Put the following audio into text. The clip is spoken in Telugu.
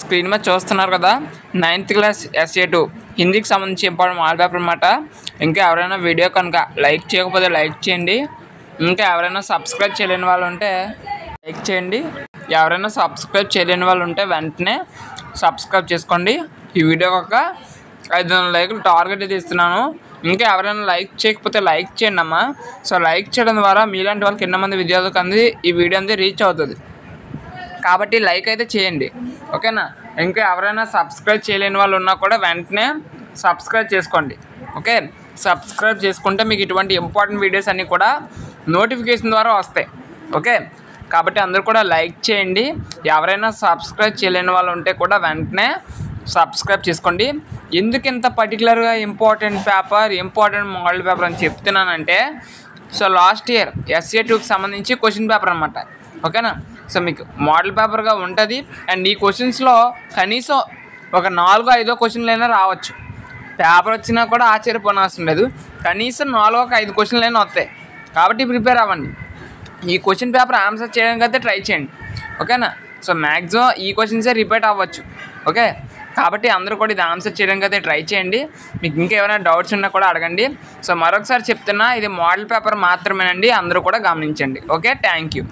స్క్రీన్ మీద చూస్తున్నారు కదా, 9th క్లాస్ SA2 హిందీకి సంబంధించి ఇంపార్టెంట్ మోడల్ పేపర్ అన్నమాట. ఇంకా ఎవరైనా వీడియో కనుక లైక్ చేయకపోతే లైక్ చేయండి. ఇంకా ఎవరైనా సబ్స్క్రైబ్ చేయలేని వాళ్ళు ఉంటే లైక్ చేయండి. ఎవరైనా సబ్స్క్రైబ్ చేయలేని వాళ్ళు ఉంటే వెంటనే సబ్స్క్రైబ్ చేసుకోండి. ఈ వీడియోకి ఒక 500 లైకులు టార్గెట్ అయితే ఇస్తున్నాను. ఇంకా ఎవరైనా లైక్ చేయకపోతే లైక్ చేయండి అమ్మా. సో లైక్ చేయడం ద్వారా మీలాంటి వాళ్ళకి ఎన్నోమంది విద్యార్థులకు ఈ వీడియో అనేది రీచ్ అవుతుంది కాబట్టి లైక్ అయితే చేయండి, ఓకేనా. ఇంకా ఎవరైనా సబ్స్క్రైబ్ చేయలేని వాళ్ళు ఉన్నా కూడా వెంటనే సబ్స్క్రైబ్ చేసుకోండి, ఓకే. సబ్స్క్రైబ్ చేసుకుంటే మీకు ఇటువంటి ఇంపార్టెంట్ వీడియోస్ అన్నీ కూడా నోటిఫికేషన్ ద్వారా వస్తాయి, ఓకే. కాబట్టి అందరూ కూడా లైక్ చేయండి. ఎవరైనా సబ్స్క్రైబ్ చేయలేని వాళ్ళు ఉంటే కూడా వెంటనే సబ్స్క్రైబ్ చేసుకోండి. ఎందుకు ఇంత పర్టికులర్గా ఇంపార్టెంట్ మోడల్ పేపర్ అని చెప్తున్నానంటే, సో లాస్ట్ ఇయర్ SA2కి సంబంధించి క్వశ్చన్ పేపర్ అనమాట, ఓకేనా. సో మీకు మోడల్ పేపర్గా ఉంటుంది అండ్ ఈ క్వశ్చన్స్లో కనీసం ఒక 4-5 క్వశ్చన్లైనా రావచ్చు. పేపర్ వచ్చినా కూడా ఆశ్చర్యపోనవసరం లేదు, కనీసం 4-5 క్వశ్చన్లైనా వస్తాయి. కాబట్టి ప్రిపేర్ అవ్వండి. ఈ క్వశ్చన్ పేపర్ ఆన్సర్ చేయడానికి అయితే ట్రై చేయండి, ఓకేనా. సో మ్యాక్సిమం ఈ క్వశ్చన్సే రిపీట్ అవ్వచ్చు, ఓకే. కాబట్టి అందరూ కూడా ఇది ఆన్సర్ చేయడానికి అయితే ట్రై చేయండి. మీకు ఇంకా ఏమైనా డౌట్స్ ఉన్నా కూడా అడగండి. సో మరొకసారి చెప్తున్నా, ఇది మోడల్ పేపర్ మాత్రమేనండి, అందరూ కూడా గమనించండి, ఓకే. Thank you.